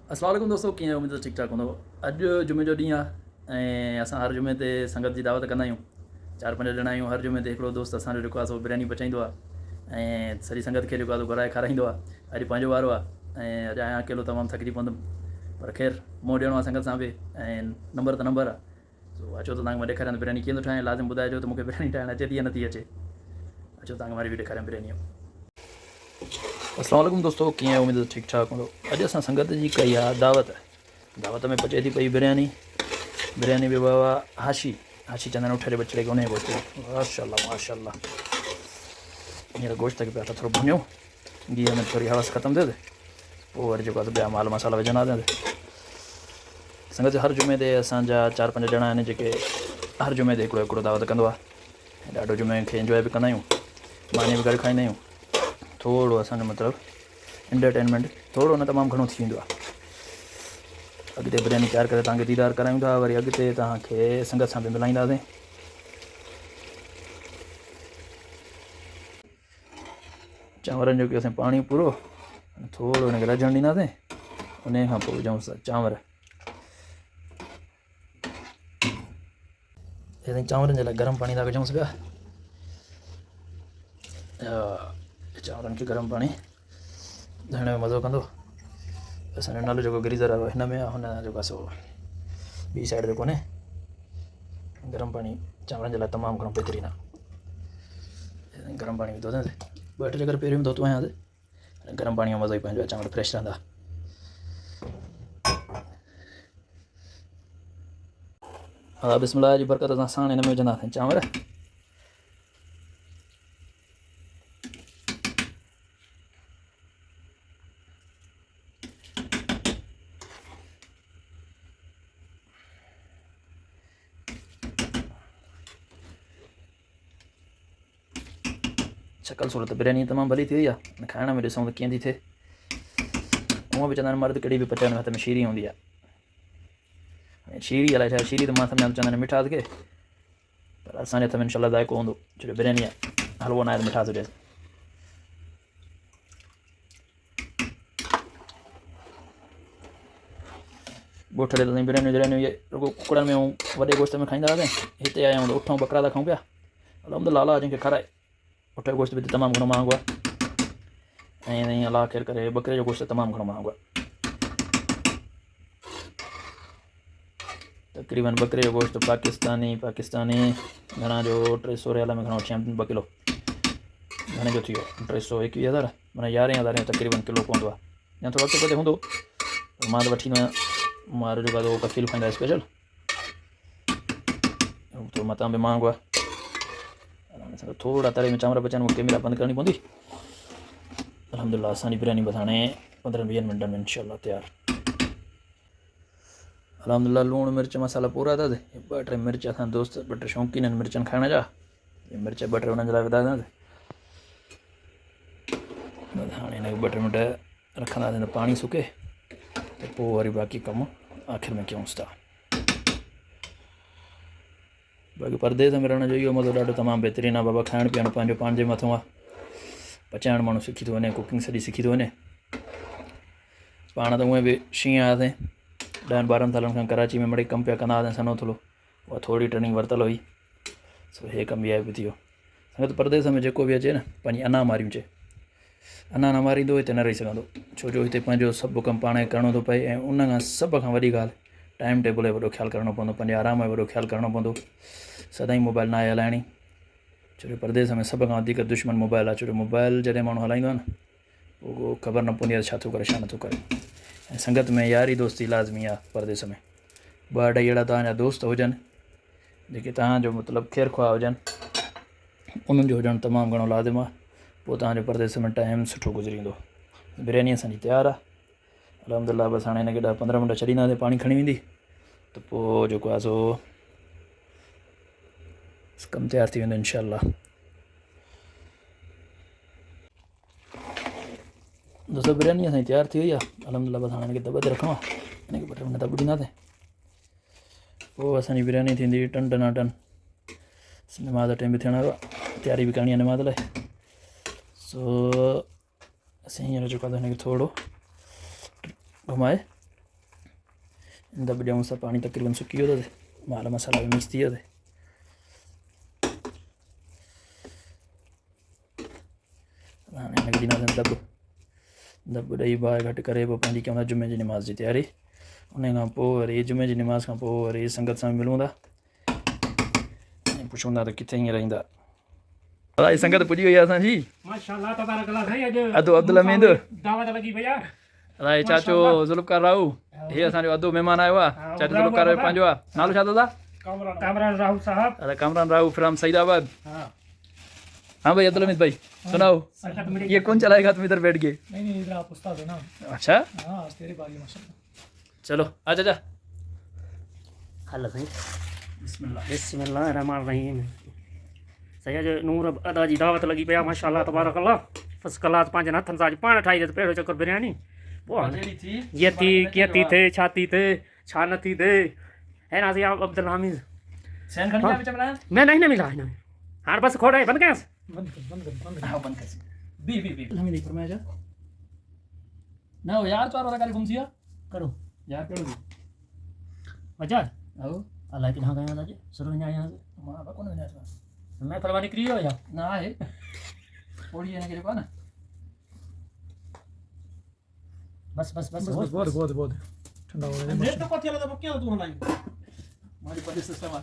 अस्सलाम वालेकुम दोस्तों, कीअं आहियो? मुंहिंजो ठीकु ठाक हूंदो। अॼु जुमे जो ॾींहुं आहे ऐं असां हर जुमे ते संगत जी दावत कंदा आहियूं। 4-5 ॼणा आहियूं। हर जुमे ते हिकिड़ो दोस्त असांजो जेको आहे सो बिरयानी पचाईंदो आहे ऐं सॼी संगत खे जेको आहे घुराए खाराईंदो आहे। अॼु पंहिंजो वारो आहे ऐं अॼु आहियां अकेलो, तमामु थकिजी पवंदुमि, पर ख़ैरु मों ॾियणो आहे संगत सां बि ऐं नंबर त नंबर आहे। सो अचो त तव्हांखे मां ॾेखारियां बिरयानी कीअं थो ठाहियां। लाज़िम ॿुधाइजो त मूंखे बिरयानी ठाहिणु अचे थी या नथी अचे। अचो तव्हांखे मां रिव्यू ॾेखारियां बिरयानी। अस्सलाम वालेकुम दोस्तों, कीअं आहियो? मुंहिंजो ठीकु ठाक हूंदो। अॼु असां संगत जी कई आहे दावत में पचे थी पई बिरयानी बि बाबा हाशी चवंदा आहिनि उठड़े बचड़े खे उन गोश्त माशाल्लाह माशाल्लाह। हींअर गोश्त खे पिया त थोरो भुञो, गिह में थोरी हवस ख़तमु थिए पोइ वरी जेको आहे ॿिया माल मसाला विझंदासीं। संगत हर जुमे ते असांजा 4-5 ॼणा आहिनि जेके हर जुमे ते हिकिड़ो दावत कंदो आहे ऐं ॾाढो जुमे खे इंजॉय बि कंदा आहियूं, मानी बि गॾु खाईंदा आहियूं। थोरो असांजो मतिलबु एंटरटेनमेंट थोरो न तमामु घणो थी वेंदो आहे। अॻिते बिरयानी तयारु करे तव्हांखे दीदार करायूं था, वरी अॻिते तव्हांखे संगत सां बि मिलाईंदासीं। चांवरनि जो की असां पाणी पूरो थोरो हिनखे रझण ॾींदासीं, उन खां पोइ विझूं चांवर। हे चांवरनि जे लाइ गरम पाणी था विझूंसि पिया। चांवरनि खे गरम पाणी धोइण में मज़ो कंदो। असांजो नालो जेको गीज़र आहे हिन में आहे, हुन जेको आहे सो ॿी साइड ते कोन्हे। गरम पाणी चांवरनि जे लाइ तमामु घणो बहितरीनु आहे। गरम पाणी विधो अथसि, 2-3 चकर पहिरियों धोतो आहियां। गरम पाणी जो मज़ो ई पंहिंजो आहे, चांवर फ्रेश रहंदा। हा, बिस्मिल्लाह जी बरकत सां साण हिन में विझंदासीं चांवर। शक्ल सूरत बिरयानी तमामु भली थी वई आहे, खाइण में ॾिसूं त कीअं थी थिए। हूअं बि चवंदा आहिनि मर्द कड़ी बि पचाइण में हथ में शीरी हूंदी आहे। शीरी अलाए छा शीरी त मां सम्झां चवंदा आहिनि मिठास खे, पर असांजे हथ में इनशाला ज़ाइक़ो हूंदो। छो बिरयानी आहे, हलवो न आहे त मिठास हुजे। ॻोठ ते त बिरयानी इहे रुगो कुकड़नि में ऐं वॾे गोश्त में खाईंदा हुआसीं। हिते आया आहियूं त उठ ऐं बकरा था खाऊं पिया। अलहमदुलिल्लाह अलाह जंहिंखे खाराए। उठ जो गोश्त बि तमामु घणो महांगो आहे ऐं अलाह ख़ैरु करे बकरे जो गोश्त तमामु घणो महांगो आहे। तक़रीबन बकरे जो गोश्त पाकिस्तानी घणा जो 300 रियाल में घणो अची 2 किलो घणे जो थी वियो? 321,000 माना 11,000 तक़रीबन किलो पवंदो आहे, या थोरो अॻिते हूंदो। मां त वठी ईंदो आहियां, मां जेको आहे कफ़ील खाईंदा आहियूं स्पेशल, थोरो मतां बि महांगो आहे। थोरा तरे में चांवर पचाइनि, मूंखे कैमरा बंदि करणी पवंदी। अलहमदुलिल्लाह असांजी बिरयानी बस हाणे 15-20 मिंटनि में इनशाला तयारु। अलहमदुलिल्लाह लूणु मिर्च मसाला पूरा अथसि। 2-3 मिर्च असां दोस्त 2-3 शौक़ीन आहिनि मिर्चनि खाइण जा, मिर्च 2-3 उन्हनि जे लाइ विधासीं। हाणे हिनखे 2-3 मिंट रखंदासीं त पाणी सुके त पोइ वरी बाक़ी कमु आख़िर में कयूंसि था। बाक़ी परदेस में रहण जो इहो मज़ो ॾाढो तमामु बहितरीनु आहे बाबा। खाइण पीअण पंहिंजो पाण जे मथां आहे, पचाइण माण्हू सिखी थो वञे, कुकिंग सॼी सिखी थो वञे। पाण त उहे बि शींहं आयासीं 10-12 सालनि खां कराची में मिड़ई कमु पिया कंदा हुआसीं सनो थोरो, उहा थोरी ट्रेनिंग वरितल हुई। सो हे कमु इहा बि थी वियो। संगत परदेस में जेको बि अचे न पंहिंजी अना मारियूं चए, अना न मारींदो हिते न रही सघंदो। छो जो हिते पंहिंजो सभु कमु पाण खे करिणो थो पए ऐं उन खां सभ खां वॾी ॻाल्हि टाइम टेबल जो वॾो ख़्यालु करिणो पवंदो, पंहिंजे आराम जो वॾो ख़्यालु करिणो पवंदो। सदाईं मोबाइल न आहे हलाइणी, छो जो परदेस में सभ खां वधीक दुश्मन मोबाइल आहे। छो जो मोबाइल जॾहिं माण्हू हलाईंदो आहे न, पोइ ख़बर न पवंदी आहे छा थो करे छा नथो करे। ऐं संगत में यारी दोस्ती लाज़मी आहे परदेस में। 2-2 अहिड़ा तव्हांजा दोस्त हुजनि जेके तव्हांजो मतिलबु ख़ैरु ख़्वाह हुजनि, उन्हनि जो हुजणु तमामु घणो लाज़िम आहे। पोइ तव्हांजो परदेस में टाइम सुठो गुज़रींदो। बिरयानी असांजी तयारु आहे अलहमदुलिल्लाह। बसि हाणे हिनखे 10-15 मिंट छॾींदासीं, पाणी खणी वेंदी त पोइ जेको आहे सो कमु तयारु थी वेंदो इनशाअल्लाह। दोस्तों बिरयानी असांजी तयारु थी वई आहे अलहमदुलिल्लाह। बसि हाणे हिनखे दॿे ते रखिणो आहे, हिनखे 2-3 मिंट ॿुॾींदासीं, पोइ असांजी बिरयानी थींदी टन टनाटन। निमाज़ टाइम बि थियण वारो आहे, तयारी बि करणी आहे निमाज़ लाइ। सो असीं हींअर जेको आहे हिनखे थोरो घुमाए दब ॾियूं सा पानी तकरीबन सुकी वियो अथसि माल मसाला भी मिक्स थी वियो अथसि हाणे हिनखे ॾींदासीं दब ॾेई बाहि घटि करे पोइ पंहिंजी कंहिं महिल जुमे जी निमाज़ जी तयारी उन खां पोइ वरी जुमे जी निमाज़ खां पोइ वरी संगत सां मिलूं था ऐं पुछूं था त किथे हीअं रहंदा अलाई संगत पुॼी वई आहे असांजी माशाल्लाह तबारक अल्लाह साईं अॼु अदो अब्दुल हमीद दावत लगी भैया अलाई चाचो ज़ुल्फ़कार राहू हे असांजो अदो महिमान आयो आहे चाचो ज़ुल्फ़कार पंहिंजो आहे नालो छा दादा कामरान राहुल साहब दादा कामरान राहू फ्रॉम सईदाबाद हाँ हाँ भाई अब्दुल हमीद भाई सुनाओ ये कौन चलाएगा तुम इधर बैठ के नहीं इधर आप उस्ताद हो ना अच्छा हाँ आज तेरी बारी माशाल्लाह चलो आ चाचा हल्ला साईं बिस्मिल्लाह बिस्मिल्लाहिर्रहमानिर्रहीम सही अॼु नूर अदा जी दावत लगी पिया माशाल्लाह तबारक अल्लाह फर्स्ट क्लास पंहिंजनि हथनि सां पाण ठाही अथसि पहिरियों चकर बिरयानी पोइ कीअं थी थे छा थी थे छा न थी थे है ना आप अब्दुल हामिद सैन खड़ी हाँ। विच में लाया मैं नहीं मिला हिन में हाणे बसि खोड़ बंदि कयांसि हाँ बंद कर बी हमें नहीं फरमाया जा ना हो यार चार वाला गाड़ी घूम सिया करो यार करो वजह आओ अल्लाह की हाँ गया था जी शुरू में यहाँ से मां बा कौन है मैं फरमानी करी हो या ना है ओड़ी है ना के ना बस बस बस बहुत ठंडा हो गया नेट तो कथी वाला तो क्या तू हलाई हमारी पुलिस सिस्टम है